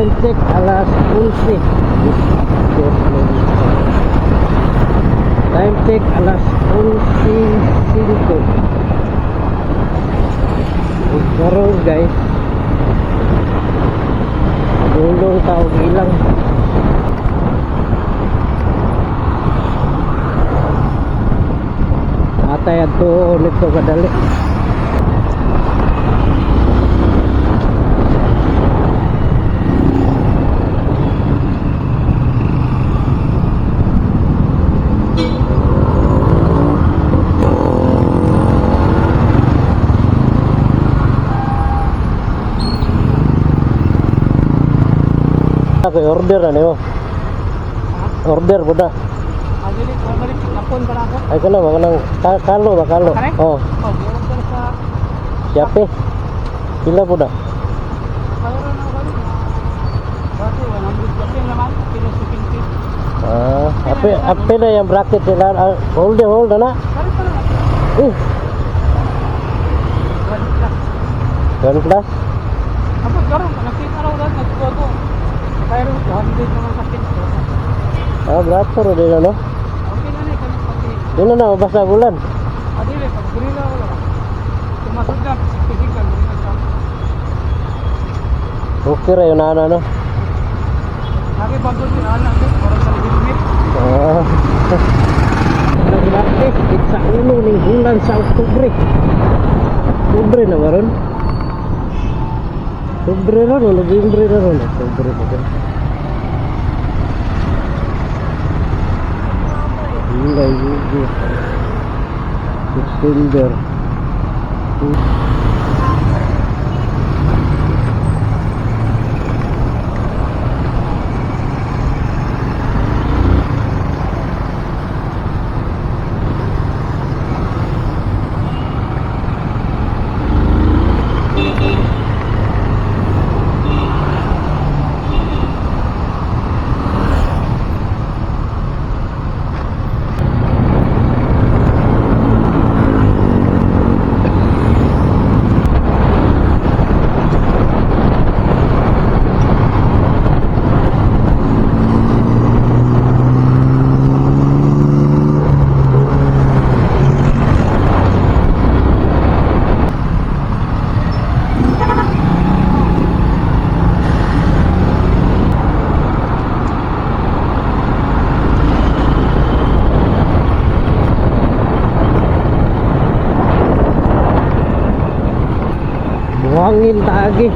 Time check alas 11. Time check alas 11:05. Karon guys, gulong tao ilang. Atay ato nito kadali. Ako order ano? Order po na. Dili ko balik napon para ako. Ay kana ba kanang kalo ba kalo? Oh. Oh, meron ka sa Siape. Pila po na? Mayroon na balik. Bakit 100 kasi naman kilo 50. Ape na yung bracket nila. Hold na. Balik pa lang. One plus? Apa karon nakita raw dahil nagtugo. Mayroon 100 naman sa pinto. Brato ro din ano? Okay na ni kan pati. Dino na basta bulan. Adile pag grila wala. Tumasod na physical grila ka. Okay ra yun ano? Lagi bago si anak ko para sa limit. Naglaki sa ulo ng bulan sa Oktubre. Oktubre na maron. Oktubre na ron, November na ron. Oktubre na ron. July, August, September. Buhangin tagi.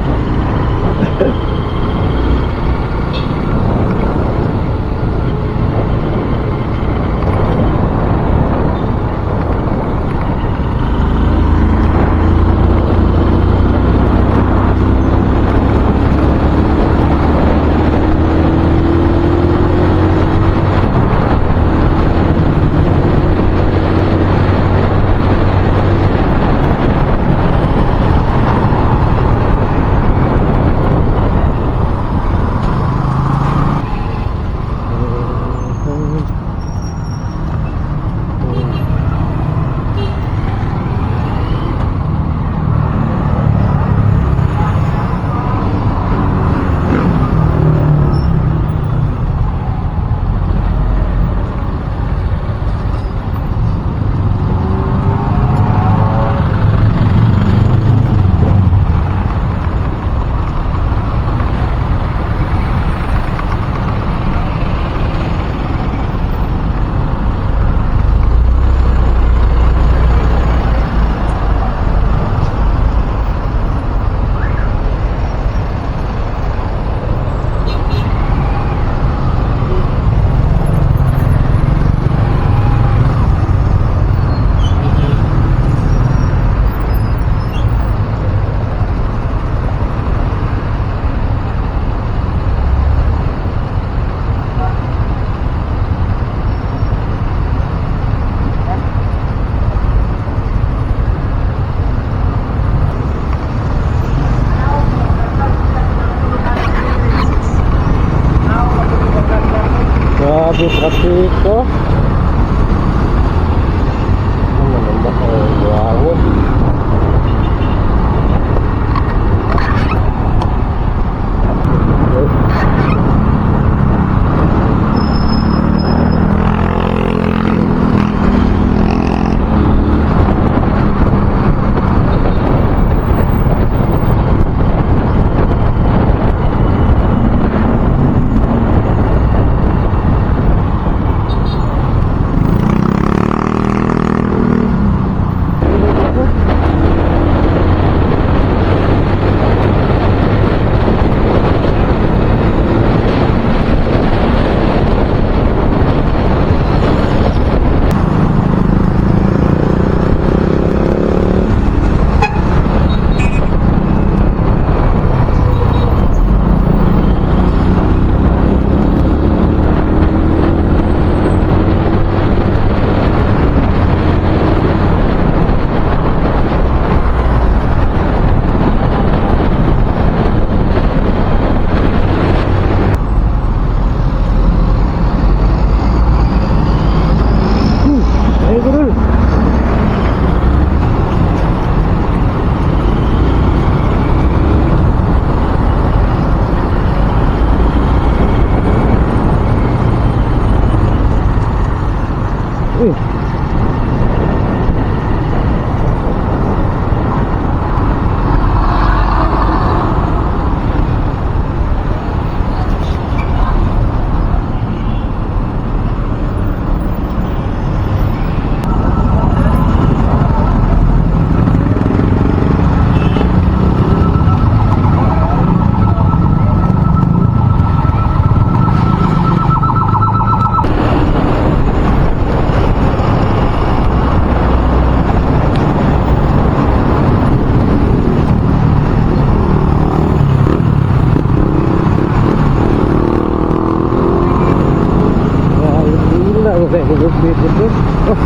Grabe po to. Oh.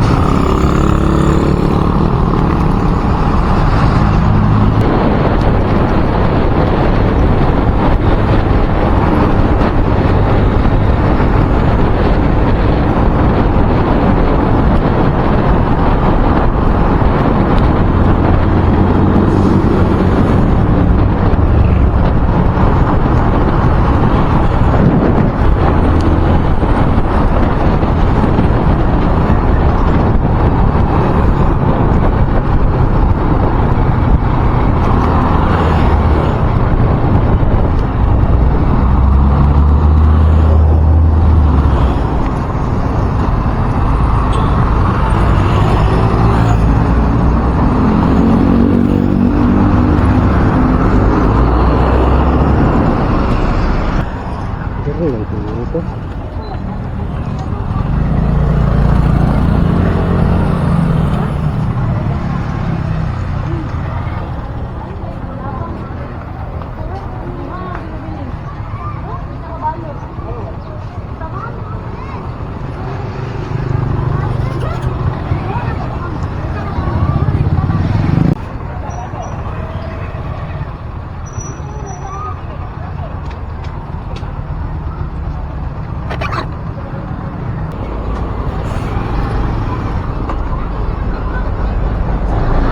Ano lang tingin ito?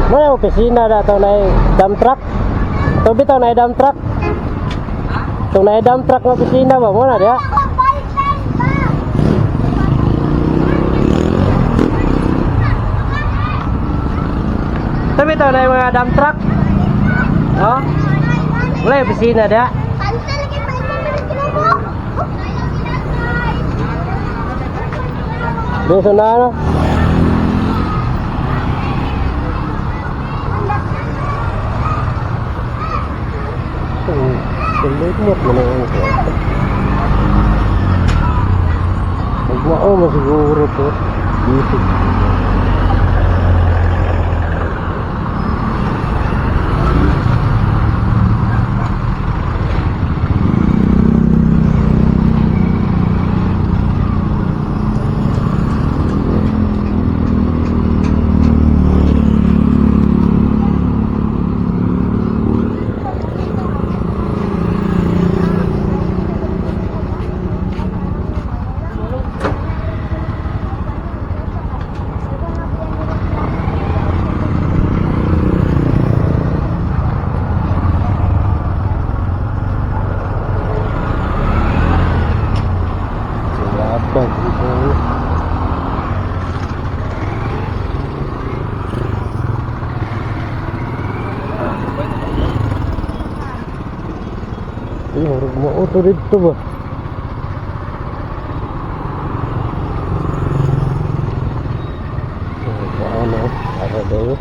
Mana opisina dah tau naik dump truck? Tau bitaw naik dump truck? Tau naik dump truck ng opisina ba? Mana dia? Tau bitaw naik mga dump truck? Oh? Wala yung opisina dia? Doon na ano? Limot mo na yung kwarto. Magwao mo siguro po dito. Harus mau auto dito ba? Ano? Para daw.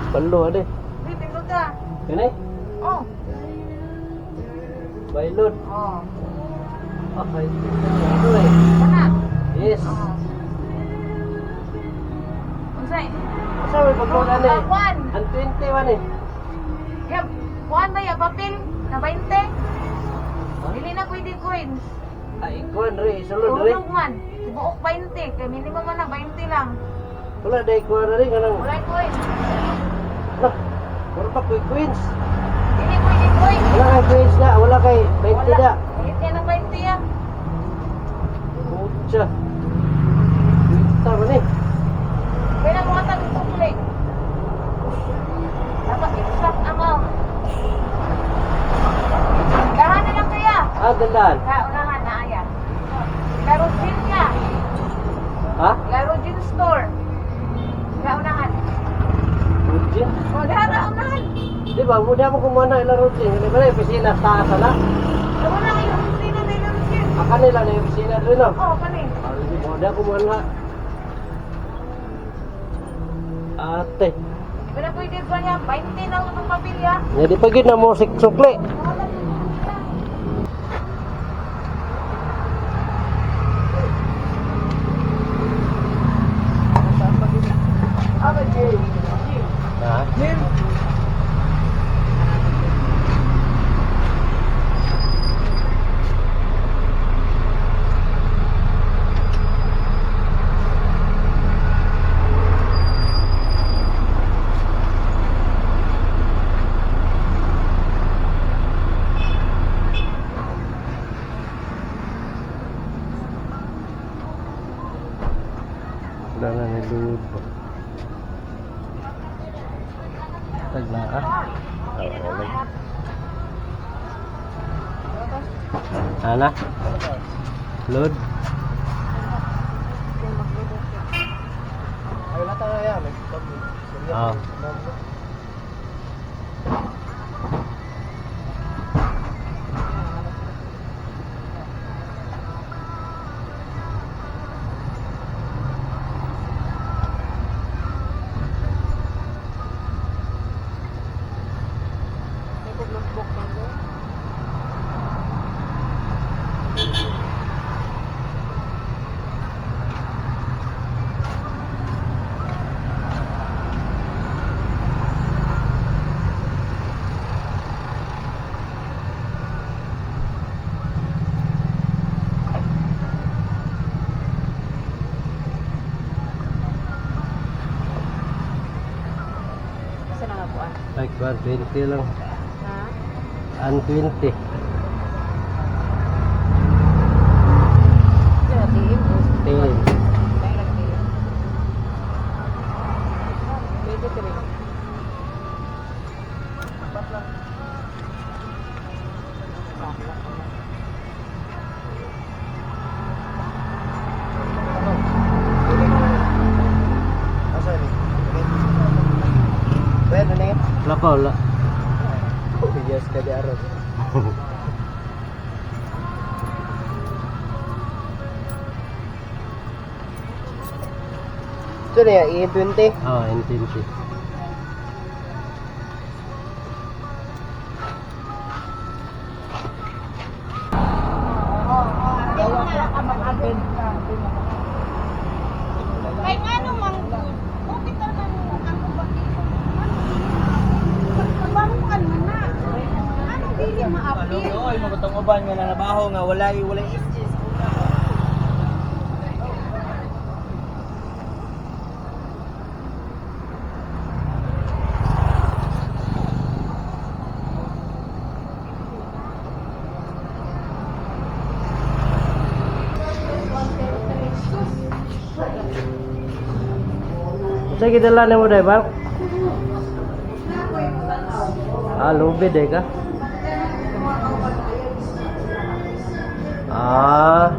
Palo ada. Pindot ka. Ini? Oh. Bailon. Oh. Okay. Ito eh. Kana? Yes. Oh. Unsay? Asa may pagkulan eh? Kuan. Ang 21 eh. Yap. Kuan ba ya papel na 20? Dili na pwede coins. Ay, kuan rin. Sulod rin. Tulog man. Buok 20. Kaya minimum man na 20 lang. Wala dahil kuan rin. Kanang... Wala coins. Lah, wala pa kay Queens. Dili pwede coins. Wala kay Queens na. Wala kay 20 na. Kahit yan ang 20 yan. Pucha. Kita mo ni. Kaya mo Ah, tandaan. Unahan na ayan. Laro din niya. Ha? Laro din store. Unahan. Rujin? O, dahara unahan. Di ba, muda mo kumuha na ilang rujin. Hindi ba na yung opisina sa taas na? Wala yung sino na laro din. Kanila na yung opisina doon, no? Oo, kanin. Muda kumuha na. Ate. Wala pwede ba niya? 20 na itong mabilya. Jadi pagi na mo sukli. Apa Jim? Ha? Jim? Wala na nilud po. Tagla ah. Ana? Load? Ay, wala tayo yan. Ah. Saan ang apuan? Like 120 lang. Ha? 120. Saan ang tiim? Tin. Tayo lang tiim. Pwede ka rin. Apat lang. Asan? Pwede na yun. Wala pa, wala. Yes, kaya aron. Ito na yan, E20. Oh, intensity. Kay nga naman, okay ka na ang kumpakito. Mabanguan mo na. Anong dili ma-appeal? Oy, magutong uban nga na nabaho nga walay istis. Sige, dala na mo dahil ba? Ah, lubid eh ka? Ah.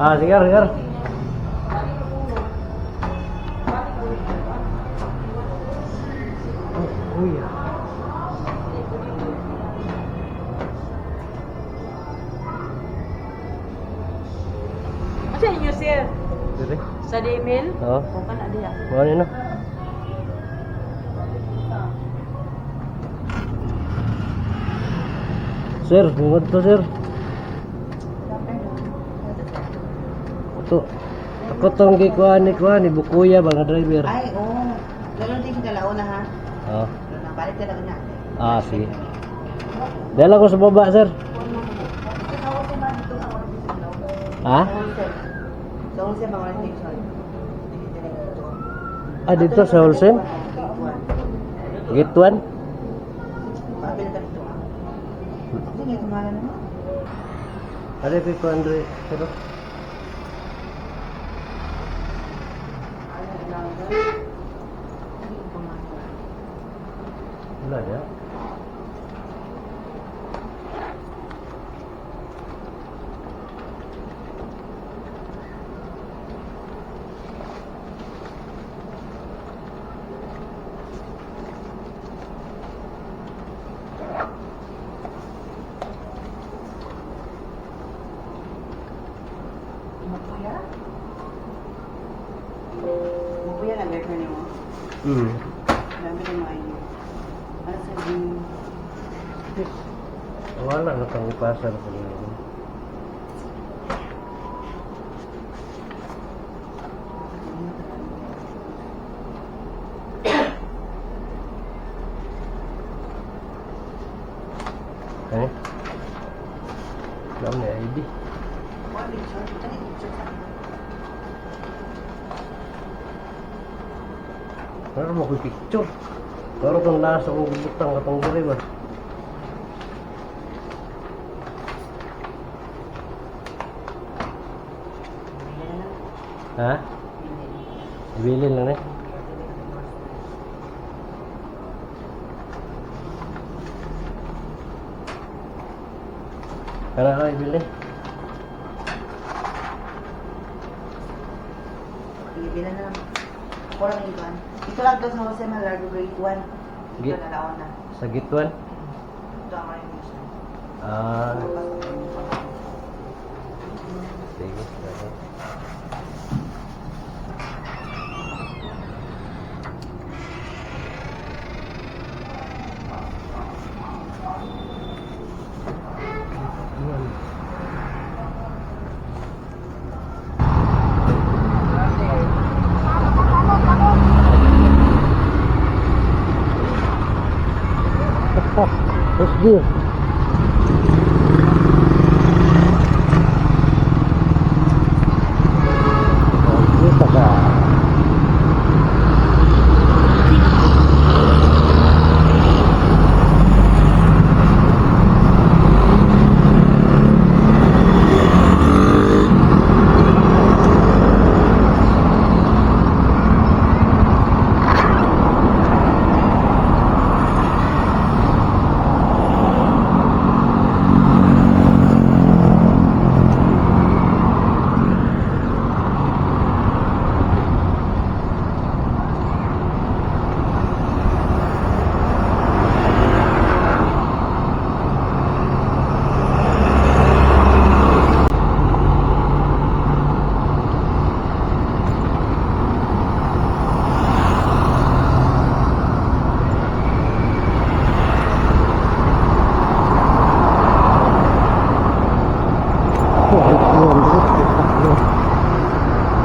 Ah, sige, sige. Oh, iya. Asa inyo sir? Dire. Sa email? Oh. O ka na diha. Ano yun? Sir, bungod to sir. Ito. Ako tong gikuan ni Bukuya ba nga driver. Ay, oo. Ganun din kita launa ha. Oh. Balik ka lang na. Ah, sige. Dala ko sa baba, sir. Ha? Sa unsa mga station. Ah, dito sa Olsen? Gate 1? Pabil ka dito ha. Sige, kumala naman. Ada pi ko Andre. Pero wala ya. Ya. Bukuya na girlfriend mo. Sabi ko mga iyo. Ano sabihin? Wala na kang ipasar sa mga. Eh? Alam na ID. What picture? Tadi picture sa Ano mo ko picture? Pero kung nasa kong butang katong diri ba? Ha? Ibilin lang eh. Kana ka ibilin? Bibilan na lang. Ako lang iban. Ito lang doon sa Jose Malardo grade 1. Ito na laon na. Sa gitwan? Ito ang mga news. Ah, sige. Let's go. Kita ka.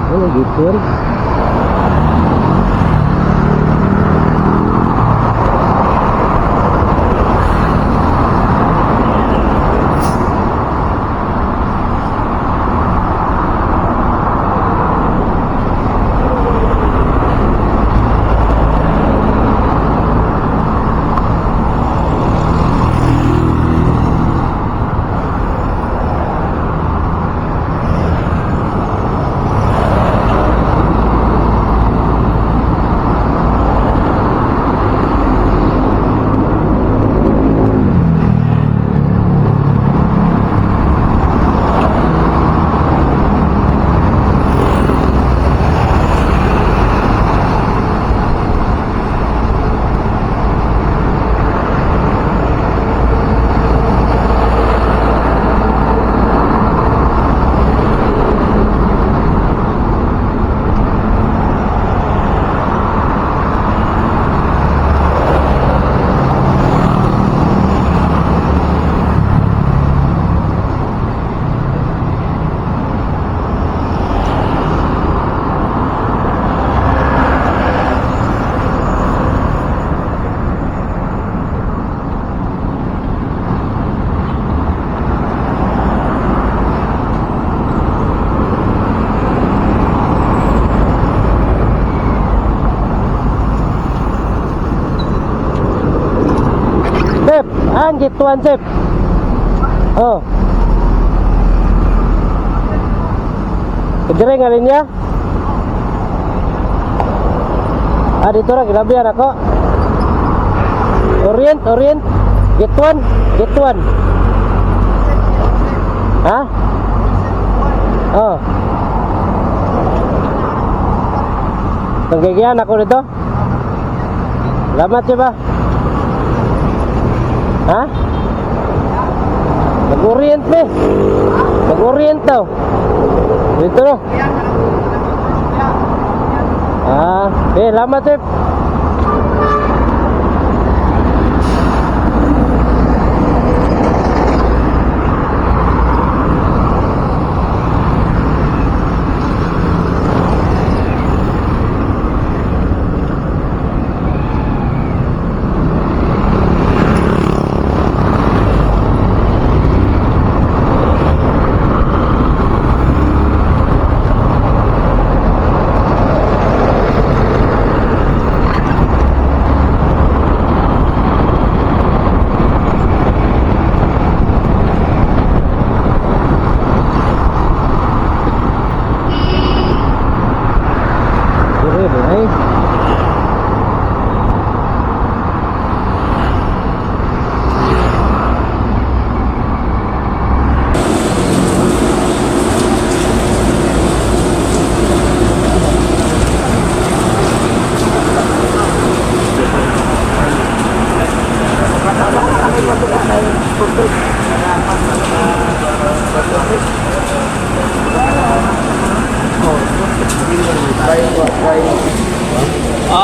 Ano gitu? Ang gituan sip. Oh. Kedere nga linya. Ah dito ra ginabihan ako. Orient. Gituan. Ha? Oh. Tanggigian ako dito. Salamat siya ba? Ha? Nag-orient daw. Dito no. Ah, okay, salamat Chef.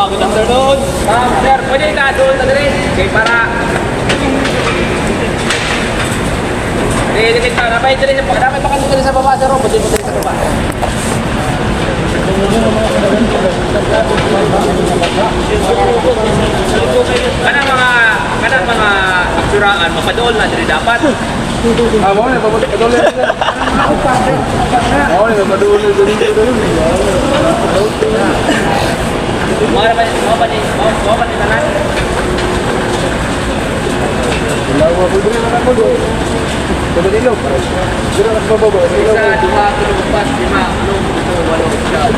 Good afternoon. Sir, pwede ka doon na rin. Okay, para... Dito na pa ito rin. Dapat baka dito sa baba, sir. Pwede mo sa baba. Kanang mga aksuraan, mapadool na diri dapat. Mau ni bapak betul ni. Mau ni bapak dulu dulu. Mau ba ni tanan? Lawa putri mana bodoh. Coba dulu. Kira nak bawa. Isa, dua, tiga, empat, lima, enam, tujuh, walo, sembilan.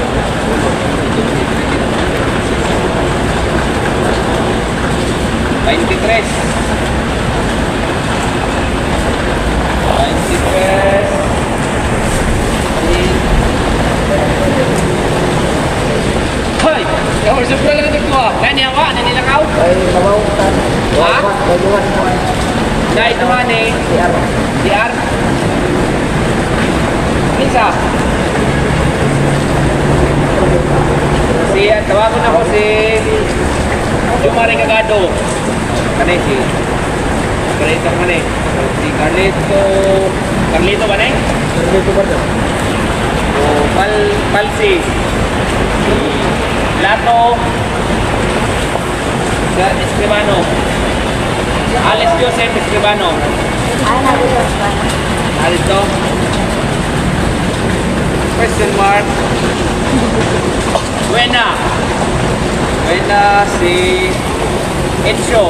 23. Hoy! Yung super lang ito ko. Kaya niya ka? Nanilakaw? Ay, kamau kan. Ha? Banyuwan. Na ito nga ni DR. Minsa? Tawagon ako si Jumari Cagado. Kanay si Carlito man eh. Si Carlito ba na eh? Dito ba to? O Palsi. Si Lato. Si Escribano. Alex Joseph Escribano. Alex to. Question mark. Buena si Enzo.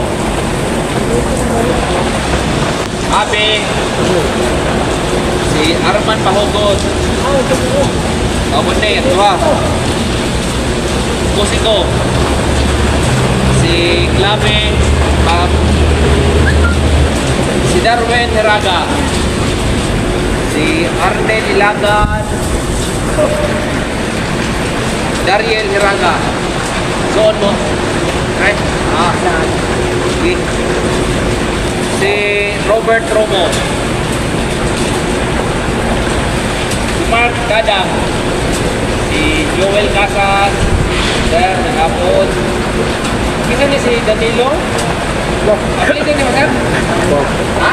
Abe si Arman Pahugot. Abunde at dua. Kusiko si Clave si Darwin Heraga, si Arnel Ilagan, Dariel Hiraga. Doon mo. Right? Okay. Si Robert Romo. Si Mark Gadang. Si Joel Casas. Sir, nagapon. Kisa ni si Danilo? Apelido niyo, sir? Ha?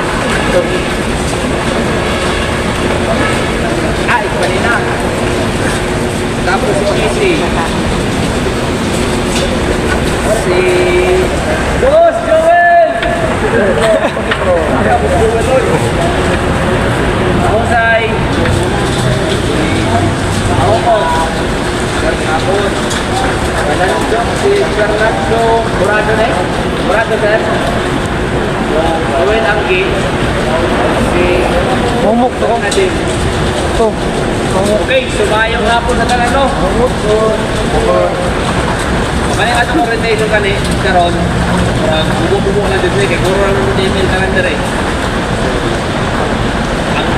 Iba na. Tapos si Casey. Si Boss Joel! Husay. Ahokos. Garnapon. Si Bernardo Murado na eh. Murado sir. Gawin Anggi. Si Momok to. Nadim. To. Okay, sumayong hapon sa talano. Kaya ato mo rin tayo kani karon. Bubo-bubo na dito kay guro lang ng email calendar eh. Ang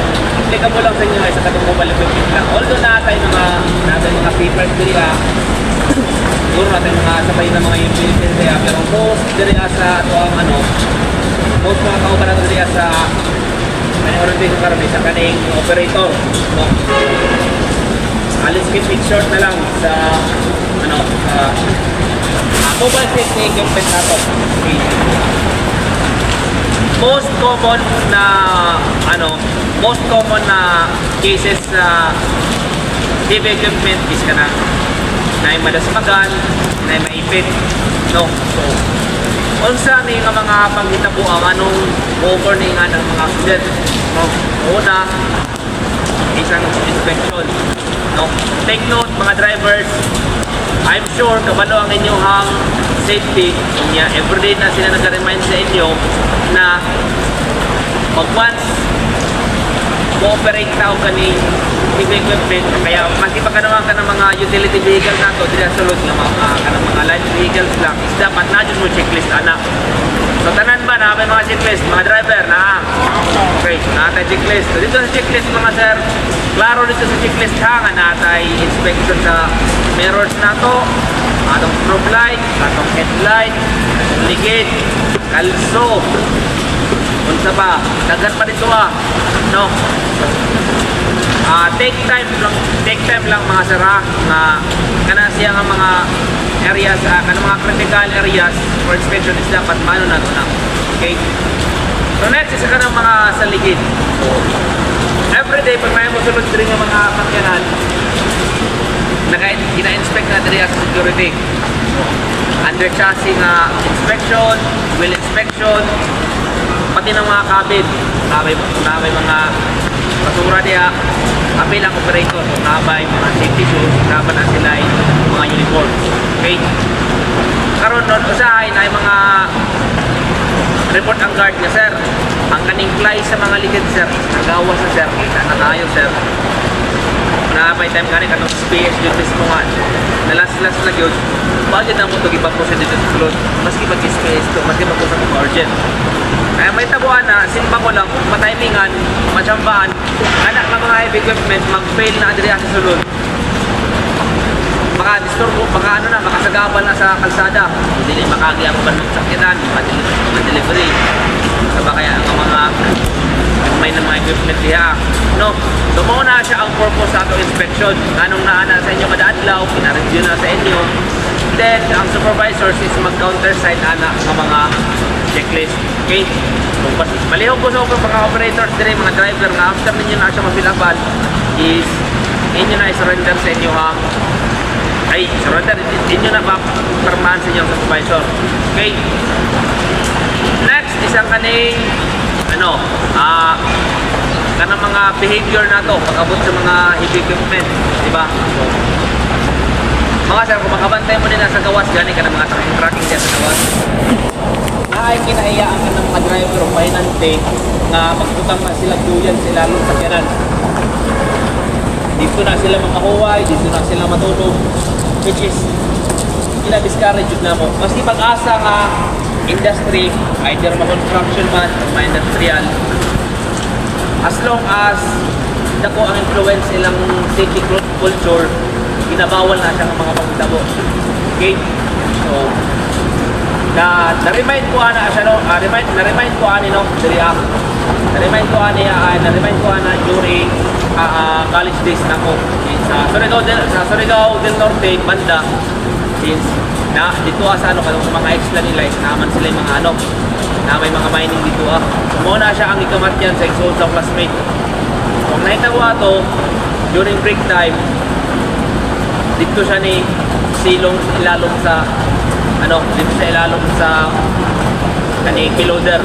applicable lang sa inyo ay sa katong mobile equipment lang. Although natay mga papers diri siguro natin mga sabay na mga utility kaya pero most diri sa ato ang most mga kauban nato diri sa may orientation karon sa kaning operator no. let's keep it short na lang sa ano, mobile safety equipment na to. Okay. Most common na cases sa heavy equipment is kana na madasmagan, na maipit, no? So, unsa ni nga mga panghitabo ang anong over ni nga ng mga accident, no? Una, isang inspection, no? Take note mga drivers, I'm sure kabalo ang inyong safety niya. Everyday na sila nag-remind sa inyo na pag once mo-operate tao kaning heavy equipment, kaya makipagkanawan ka ng mga utility vehicles na to, dili sulod ng mga light vehicles lang, is dapat na dyan mo checklist anak. So tanan ba na may mga checklist, mga driver na okay, natay checklist. So dito sa checklist mga sir, klaro dito sa checklist ha, nga natay inspection sa mirrors na to, atong strobe light, atong headlight, atong ligid, kalso, unsa ba, dagat pa dito no? Take time lang mga sir ha, nga kana siya nga mga areas, kana mga critical areas for inspection is dapat mano na ito na. Okay? So next, isa ka ng mga saligid. So, everyday, pag may musulod rin ng mga pakyanan, gina-inspect na rin sa security. So, under chassis nga inspection, wheel inspection, pati ng mga cabin. May mga basura diya, bilang operator, nabay mga safety shoes, nabay na sila mga uniform. Okay? Karon doon, usahay na mga report ang guard niya, sir. Ang kaning fly sa mga ligid, sir, nagawa sa sir, kita na tayo, sir. Nabay time kanin katong space duties mo nga. Nalas-las na yun. Bakit na mo ito ipaprosin dito sa sulod? Maski mag-space to, maski mag-usap ng urgent. Kaya may tabuhan na, simpa ko lang, matimingan, matsyambaan, anak ng mga heavy equipment, mag-fail na adriya sa sulod. Baka disturbo, baka makasagabal na sa kalsada. Hindi na makagi ang banong sakyanan, mga delivery. Saba kaya ang mga may ng mga equipment diya. No? So muna siya ang purpose sa ato inspection. Anong naana sa inyo kada adlaw, pina-review na sa inyo. Then, ang supervisors is mag-counter-side anak ng mga checklist. Okay? So, malihog po sa mga operators din, mga driver nga after ninyo na siya mapilaban is inyo na i-surrender sa inyo surrender inyo na perman sa inyong supervisor. Okay? Next, isang kaning kanang mga behavior na to pag-abot sa mga heavy equipment, di ba? So, mga sir, kung makabantay mo din sa gawas, gani ka ng mga tracking dyan sa gawas. Ay kinahiyaan ka ng mga driver o pahinante na magputang na sila duyan sa ilalong sakyanan. Dito na sila makahuway, dito na sila matulog, which is ina-discourage yun na mo. Maski pag-asa nga industry, either ma-construction man o ma-industrial, as long as dako ang influence ilang safety culture, ginabawal na siya ng mga pagtabo. Okay? So, na-remind ko ana siya no, na-remind ko ani no, na-remind ko ana during college days na ko sa Surigao del Norte banda, since na dito sa mga extra nila is naman sila yung mga na may mga mining dito so muna siya ang ikamatyan sa exhaust ng classmate. Kung nakitawa to during break time, dito siya ni silong ilalong sa dito sa ilalong sa piloder.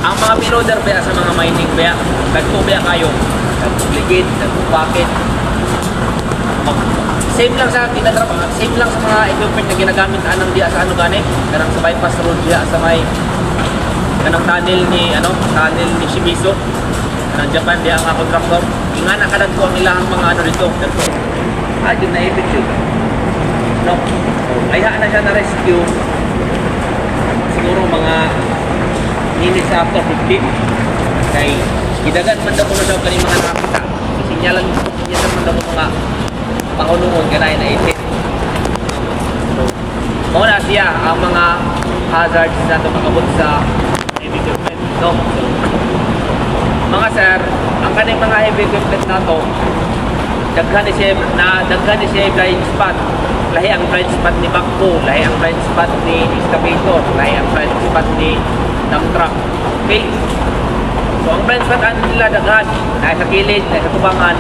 Ang mga piloder ba sa mga mining ba, nagtubya kayo, nagligid, nagpakit. Same lang sa mga equipment na ginagamit anong diya sa gani, kanang sa bypass road diya sa may kanang tunnel ni Shimizu, kanang Japan diya ang contractor. Nga nakadagko ang ilang mga dito. Ayun na ibig yun. No? Kaya na siya na-rescue siguro mga minutes after 15. Kaya gidagan man daw ko na daw kaning mga nakakita. Sinyalan man daw mga pangulungon ganay na itin. So, muna siya ang mga hazards na ito makabot sa heavy equipment. No? So, mga sir, ang kaning mga heavy equipment na ito, daghan ni siya blind spot. Lahi ang blind spot ni Bakko, lahi ang blind spot ni excavator, lahi ang blind spot ni dump truck. Okay? So ang blind spot nila daghan, na sa kilid, na sa tubangan,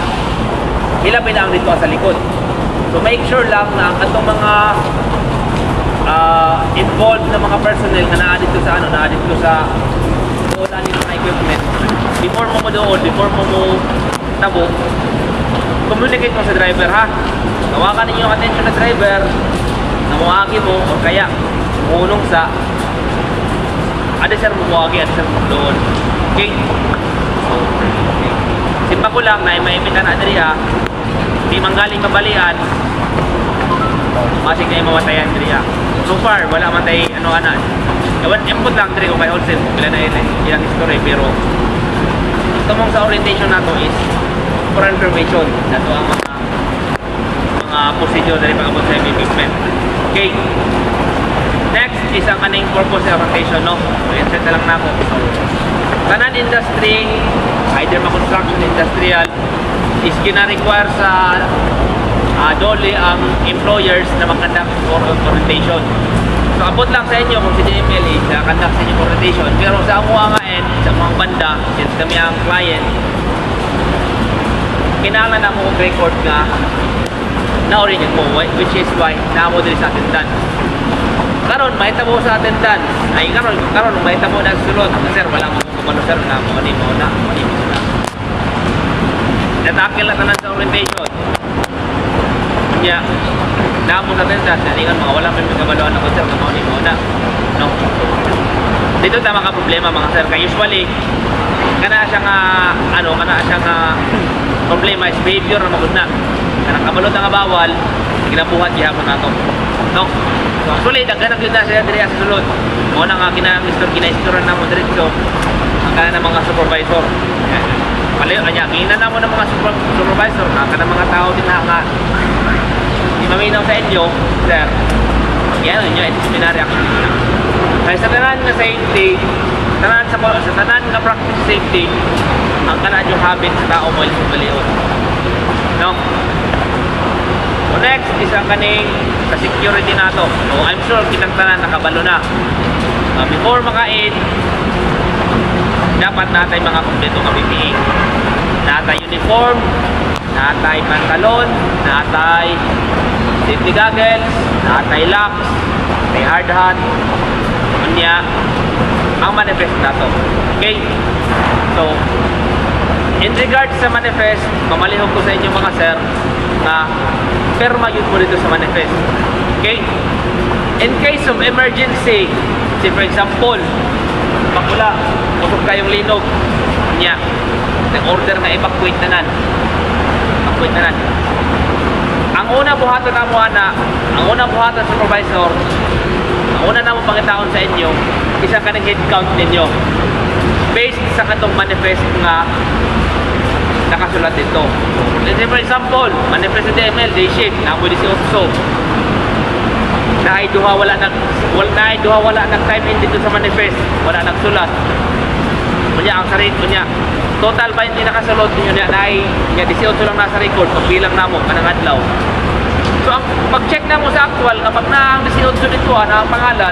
hilapin ang dito sa likod. So make sure lang na ang atong mga involved na mga personnel na naa dito sa doon ani mga equipment. Before mo tabo, communicate mo sa driver ha. Tawagan ninyo ang attention ng driver na muagi mo o kaya munong sa ada sir muagi, ada sir doon. Okay? So, simpa ko lang na maimitan na diri ha. Di manggaling mabalian, masig na yung mawatayan diri ha. So far, wala man tayo ano-anan. Ewan, input lang diri ko kay Olsen. Bila na yun ilang history. Pero ito mong sa orientation na to is for information. Nato ang mga procedure dari pag-abot sa equipment. Okay. Next is ang kaning purpose sa orientation, no? So, yan set na lang na ako. So, tanan industry, either construction industrial, is kina-require sa dole ang employers na mag-conduct for orientation. So abot lang sa inyo kung si DML is conduct sa inyong orientation. Pero sa ako nga sa mga banda, since kami ang client, kinahanglan na mo record nga na-orient mo, which is why na-mo din sa attendance. Karon mahitabo sa attendance, ay karon mahitabo na sa sulod. Sir, wala mo kumano sir, na mo na. Natakil na tanan sa orientation. Kanya, namo na attendance, nalingan mga wala may kabaluan ako sir, kamo ni mo na. No? Dito tama ka problema mga sir, kaya usually kana siya nga problema is behavior na magud na. Kanang kabalot nga bawal, ginabuhat gihapon nato. No? So actually daghan gyud na siya diri sa sulod. Mo na nga gina-istoran na mo diretso ang kana mga supervisor. Palayo kanya, gina na mo ng mga supervisor na kanang mga tao din na nga di maminaw sa inyo, sir. Yan inyo, disciplinary action. Kaya sa tanan nga safety, sa tanan nga practice safety, ang kanaan yung habit sa tao mo ilisong baliot. No? So next is ang kaning sa security nato. So I'm sure kitang tanan nakabalo na. Before makain, dapat natay mga kompleto nga PPE. Natay uniform, natay pantalon, natay safety goggles, natay locks, natay hard hat. Kunya ang manifest nato. Okay? So, in regards sa manifest, mamalihog ko sa inyo mga sir na perma yun mo dito sa manifest. Okay? In case of emergency, say for example, makula, usok kayong linog niya, order na evacuate nanan. Ang una buhatan na mo ang una buhatan sa supervisor, ang una na mo pangitaon sa inyo, isa ka ng head count ninyo based sa katong manifest nga nakasulat dito. Let's say for example, manifest sa DML, day shift, na mo 18. Naay duha wala nag time in dito sa manifest, wala nagsulat. Kunya ang sarit kunya. Total ba hindi nakasulod ninyo niya naay 18 lang nasa record pagbilang namo kanang adlaw. So ang pag-check na mo sa actual kapag na ang 18 dito ang pangalan,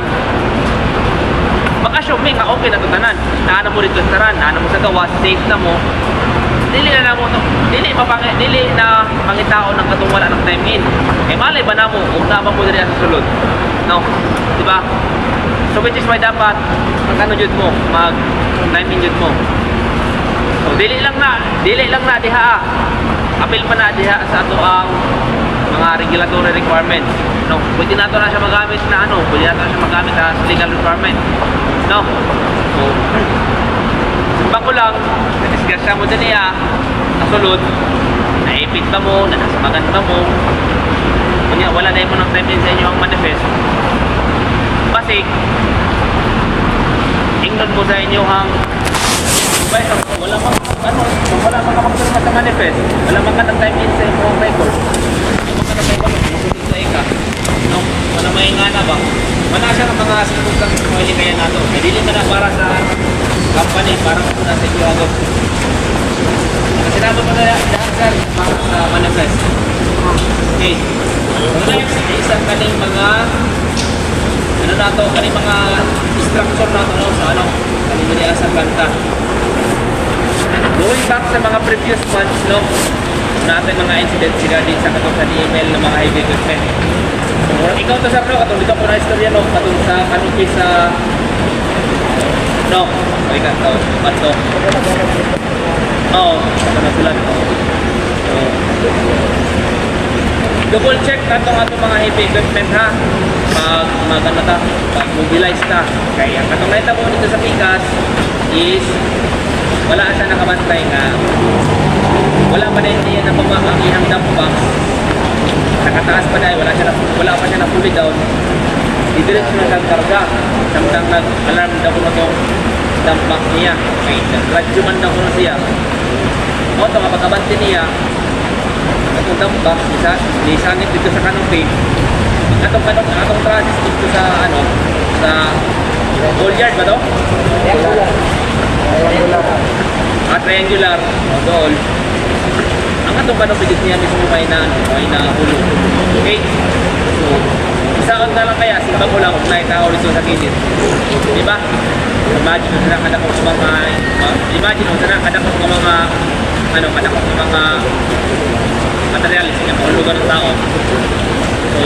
mag-assume nga okay na to tanan. Naana mo dito sa tanan, naana mo sa gawas, safe na mo. Dili na mangitaon ng katong wala ng time in. Eh malay ba namo ug na ba mo diri sa sulod? No, di ba? So which is why dapat magano jud mo, mag time in jud mo. So dili lang na diha. Apil pa na diha sa ato ang mga regulatory requirements. No, pwede nato na siya magamit na pwede nato na siya magamit as legal requirement. No. So bako lang, na-discuss mo din niya, nasulod, naipit ba mo, nanasamagan ba mo, kunya wala na mo ng time din sa inyo ang manifest. Basic, ingnon mo sa inyo ang wala mang kapagpirma sa manifest, wala mang ka ng time din sa inyo ang record, wala mang ka ng time din sa ika, no? Wala may nga na ba? Wala siya ng mga sinutang sa mga kaya nato, hindi ka na para sa company, parang sa inyo agad. Kasi naman pa na sir, ano guys. Okay. Next, isang kaning mga ano na to, kaning mga structure na to no, sa ano, kaning mga sa planta. Going back sa mga previous months, no, natin mga incidents sila din sa katong sa email ng mga heavy equipment. So, ikaw to sir, no, katong dito po na istorya, no, katong sa kanuki sa no, okay ka, to, bato. Oo, sa kanasulat. So, double check katong atong mga heavy equipment ha. Magano ta, pag mobilize ta. Kaya katong nakita mo dito sa pikas is wala siya nakabantay nga wala pa din niya na pamahangihang dump box. Nakataas pa dahil wala pa siya na fully down. Didiretso na siyang karga. Samtang nag-alarm daw ko na itong dump box niya. Okay, nag-radio man daw ko na siya. O ito kapag abante niya itong dump box isangit dito sa canopy. Atong process dito sa ano sa Goliard ba to? Triangular o dool. Ang atong canopy dito niya mismo may na hulo. Okay? So, isaon na lang kaya simba ko lang kung nakita ulit sa gilid. Diba? Imagine mo sana kadakot sa mga kadakot ng mga kadakot ng mga materialis na pangulugan ng tao. So,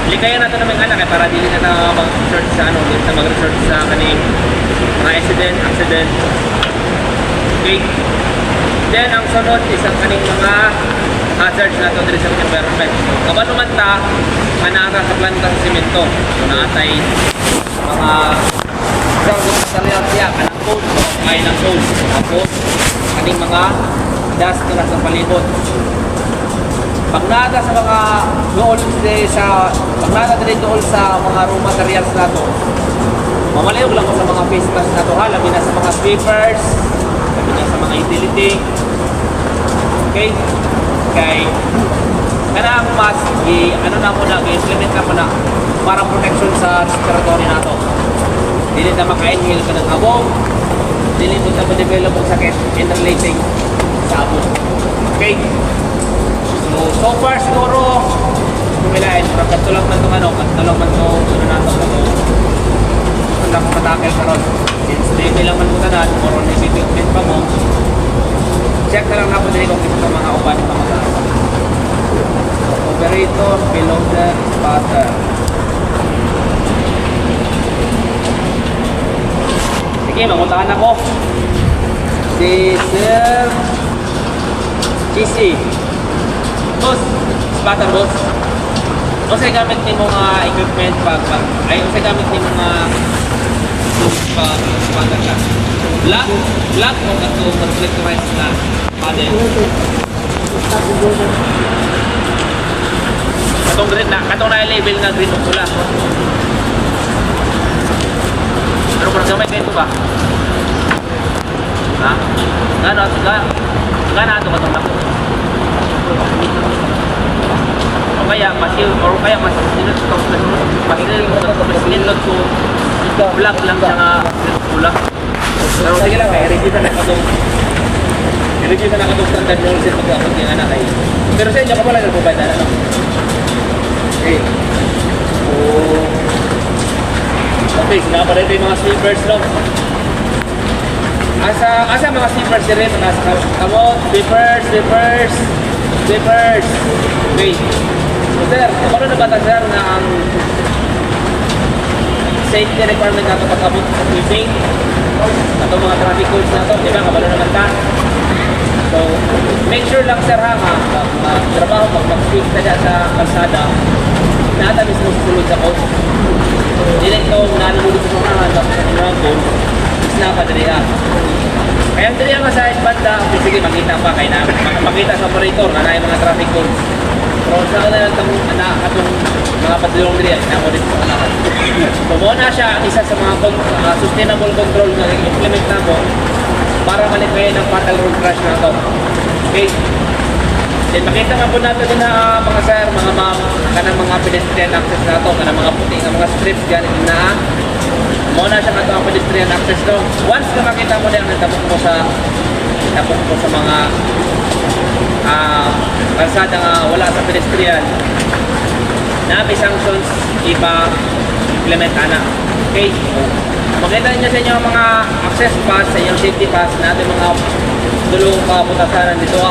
likayan natin naman anak para dili na mag-research sa mag-research sa kaning mga accident. Okay. Then ang sunod is ang kaning mga hazards nato diri sa environment. Kabalo man ta manara sa planta sa semento. So naatay mga material siya kanang code ay ng code. Tapos kaning mga dust na sa palibot. Pag nada sa mga dool sa mga raw materials nato, mamalayog lang ko sa mga face mask nato ha, labi na sa mga sweepers, labi na sa mga utility. Okay? Kay kana ang mask i-implement na mo na para protection sa respiratory nato. Dili na maka-inhale ka ng abog, dili mo na ma-develop ang sakit in relating sa abog. Okay? So far siguro kumilain pero katulong man itong katulong man itong nato na kung matakil karon since hindi lang man muna na tomorrow na equipment pa mo check na lang na po din kung ito mga upan pa mag-aas operator below the spotter. Sige, mangutahan ako si Sir GC. Boss, spotter boss. O sa gamit ni mga equipment ay o sa gamit ni mga spotter ka. Black o reflectorized na panel. Katong na label na green o pula. Pero kung gamay kayo ito ba? Ha? Gana ito katong lako. O kaya mas sinilot ko black lang siya nga pula. Pero sige lang, i-review na katong standard rules yung mag-akot yung anak ay. Pero sa inyo ka pala nag-provide na ano? Okay. Okay, sinapa rin ito yung mga sweepers no? Asa mga sweepers rin, kamot, sweepers. Okay. So sir, paano nabata sir na ang safety requirement nato pag-abot sa sweeping? Itong mga traffic codes na ito, di ba? Kabalo naman ka. So, make sure lang sir ha, trabaho pag mag-sweep ka dyan sa kalsada, nata mismo susunod sa code. Hindi na ito nalululog sa mga hanap sa inyong code, is napadali ha. Kaya ang dali ang masahit banda, okay, sige, makita pa kayo na, makita sa operator na yung mga traffic codes. Pero sa kanila itong mga patuloy dili, na dito sa kanakan. So, muna siya isa sa mga sustainable control na implement na po para malikaya ng fatal road crash na ito. Okay? Then makita nga po natin na mga sir, mga ma'am, kanang mga pedestrian access na ito, kanang mga puti, mga strips ganit na muna siya nga ito ang pedestrian access to. Once na makita mo na yung natapok mo sa mga kalsada nga wala sa pedestrian, na may sanctions ipa-implement ana. Okay? Makita niyo sa inyo ang mga access pass, sa inyong safety pass na ating mga dulong kaputasanan dito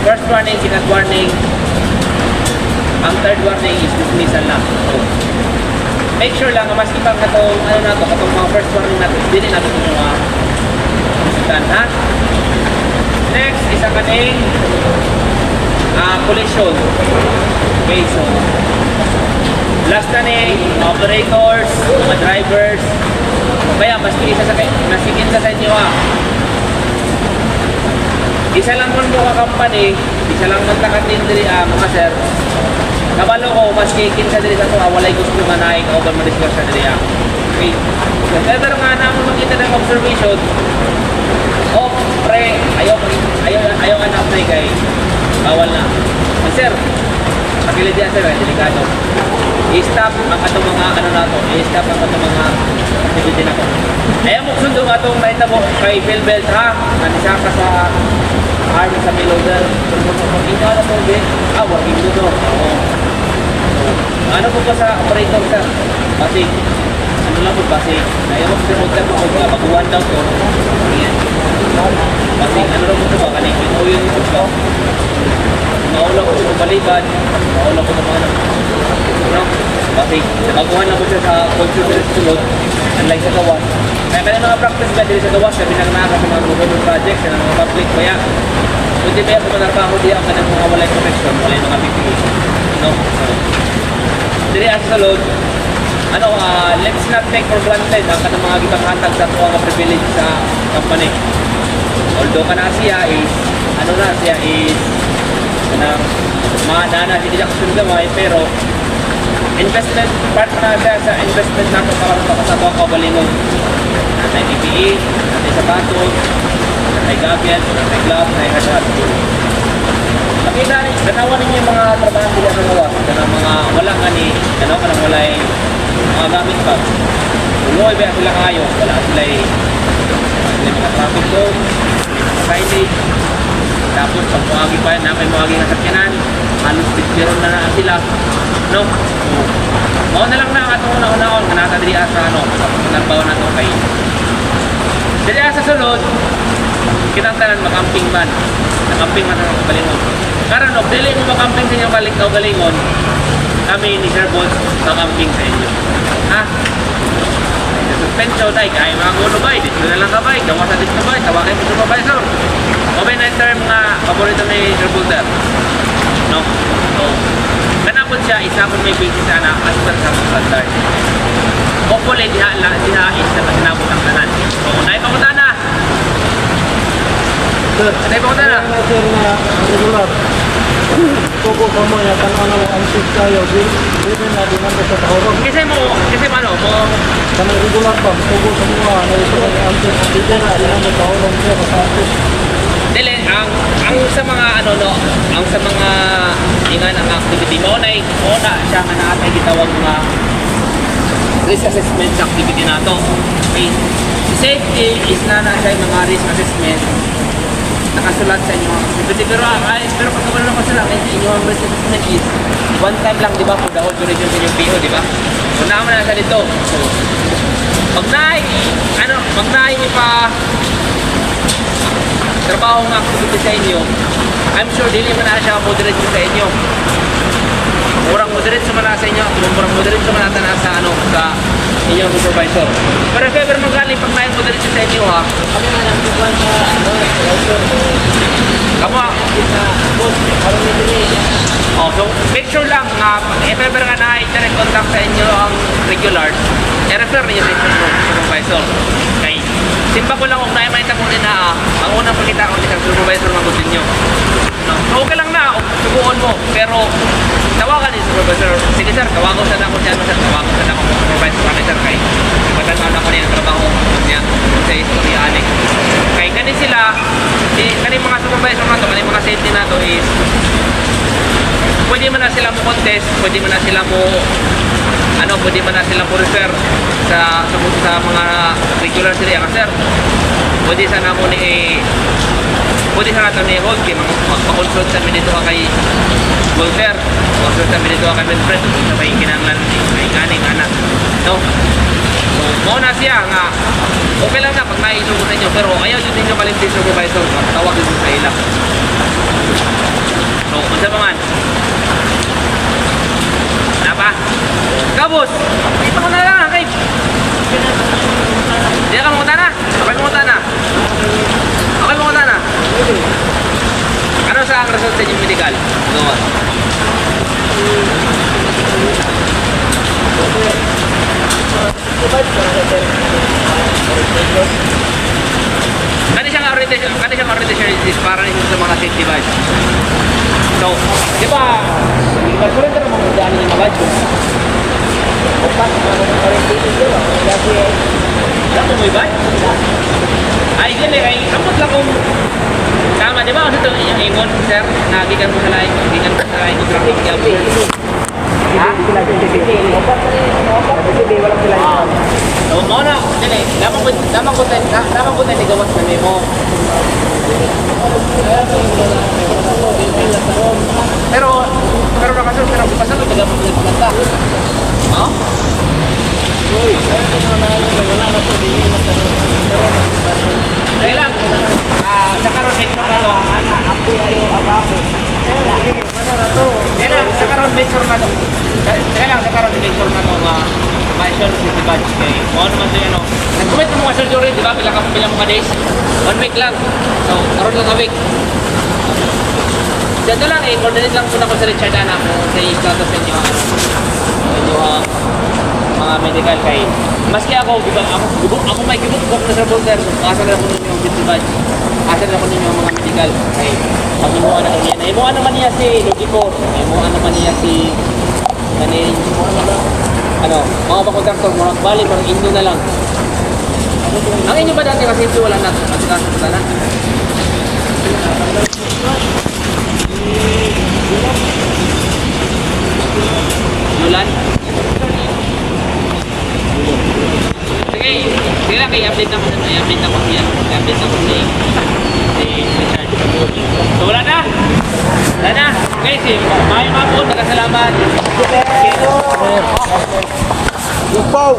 First warning, second warning, ang third warning is dismissal na. So, make sure lang, mas ipang katong, katong mga first warning natin, hindi natin yung mga musikan, ha? Next is ang kaning collision. Okay, so, last na ni, operators, mga drivers, kaya masigit sa inyo isa lang mo mga company, isa lang man nakatin diri mga sir. Kabalo ko mas kikinsa diri sa to walay gusto nga naay ka ba ma-discuss sa diri Okay. Pero nga na mo makita ng observation. Pre, ayaw anak na kay bawal na. Sir, pagilid yan sir, delikado. I-stop ang atong mga i-stop ang atong mga activity na to. Ayaw mo sundo nga itong nakita mo kay Bill Belt ha, nanisa ka sa hard sa Meloder. Ito na po din, working dito. Ano po ba sa operator sir? Kasi, ano lang po kasi, ayaw mo sa motor po kung baguhan daw to. Ayan. Kasi, ano lang po ba, kanin, ito yun po. Maulaw ko sa balibad, maulaw ko sa mga no? Kasi nabaguhan lang ko siya sa computer sulod, unlike sa gawas. Kaya kaya mga practice ka dito sa gawas, sabi na sa mga government projects, sa mga public, kaya hindi ba yung pumanarpa ko diya ang kanang mga walay protection, walay mga PPE. No? Dili as sa load, let's not take for granted ang kanang mga gipanghatag sa mga privilege sa company. Although siya is nana si deduction gamay pero investment part na siya sa investment natin para sa mga kabalingon. Natay PPE, natay sapatos, natay gamit, natay glove, natay hazard. Nakita rin, ganawa ninyo yung mga trabaho nila sa gawas, mga walang walang walay mga gamit pa. Uloy ba sila kayo, wala sila mga traffic code, signage, tapos pag muagi pa yan, may muagi na sakyanan, halos picture na sila, no? Mao na lang na atong una-unaon nga nasa diri sa nagbaw na to kay. Diri sa sulod, kitang tanan makamping man. Nakamping man sa Kalingon. Karon og dili mo makamping sa inyong balik Kalingon, kami ni Sir Boss makamping sa inyo. Ha? Suspension dai kay mga gulo bay, dito na lang ka bay, gawa sa dito bay, tawagin mo supervisor. Okay na term nga paborito ni Sir Boulder. No? So, kanapon siya, isa kung may basis na as per sa standard. Hopefully, diha is na masinabot ang tanan. So, naipamunta na. Naipamunta na. Sir, na regular. Tuko pa mo yan, tanong ang sis kayo, hindi na naman sa tahorong. Kasi ano, Kanang regular pa, tuko sa mga, nalito na yung sis, hindi na naman sa tahorong siya, masasis. dili, ang sa mga ang sa mga ingan ang activity mo na siya nga naatay gitawag mga risk assessment sa activity nato. Okay. Safety is na siya mga risk assessment nakasulat sa inyo ang activity pero pagkabalo naman sila kaya inyong risk assessment is one time lang, di ba, for the whole duration sa inyong PO, di ba? So naman na sa dito. So magnaay pa trabaho ng activity sa inyo, I'm sure dili man na siya moderate sa inyo. Murang moderate sa mana sa inyo, murang moderate sa manata na sa sa inyong supervisor. Pero if ever magaling pag naay moderate sa inyo ha, kami na lang tuwan sa kamo so make sure lang na if ever nga naay direct contact sa inyo ang regulars, i-refer niyo sa inyong supervisor. Okay. Simpa ko lang kung naimahita ko din na ang unang pagkita ko sa supervisor magutin nyo. No? So okay lang na, subukan mo. Pero tawagan din sa supervisor. Sige sir, tawagan sa ako siya. Tawagan sa ako sa supervisor kami sir. Kay matanaw na ko niya ang trabaho niya sa history anik. Kay kanin sila, kanin mga supervisor na to, kanin mga safety na to is pwede man na sila mo contest, pwede man na sila mo refer sa mga regular sila sir. Pwede pwede sa natin ni hold kay mag-consult sa dito ka kay Walter. Consult sa dito ka kay Wilfred kung sa may kinanglan ay ganing anak. No? So, mo na siya nga okay lang na pag naisugot ninyo pero ayaw yun ninyo kalimti supervisor tawag yun sa ilang. So, unsa pa man? Na pa? Kabos! Ito ko na lang kay Di ka mamunta na? Okay mamunta na? Okay mamunta na? Ano sa ang result sa inyong medical? Gawa? Kani siyang orientation is para nito sa mga safety badge. So, di ba, surrender mo kung daan yung mga badge. Opas, orientation ko lang. Kasi, lang mo may badge? Ay, gani, ay, amot lang kung tama, di ba? Ano ito yung ingon, sir? Nagigan mo sa lain, nagigan mo sa lain yung traffic jam. Ha? So, mo na, dili, damang ko tayo gawas na mo. Pero nakasal, pero pasal ko taga mo planta. Ha? Dahil lang, sa karon ito, sa karon major na to. Kaya lang, sa karon major na to nga ma-issue si Badge kay mo naman to yan o. Nag-commit mo mga surgery, di ba? Bilang mga days. 1 week lang. So, karon lang a week. Dito lang eh, coordinate lang muna ko sa Richard Ana kung sa status ninyo mga medical kay maski ako may gibuk na sa folder asa na ako ninyo yung badge asa na ako ninyo mga medical kay pag imuha na niya imuha naman niya si Logicor imuha naman niya si kanin mga pakontraktor mga bali mga inyo na lang ang inyo ba dati kasi ito wala na at na Yulan? Sige lang, i-update ako na. I-update ako siya. I-update ako si Richard. So wala na? Wala na? Okay, si Mayo Mapon, nagkasalamat. Upaw!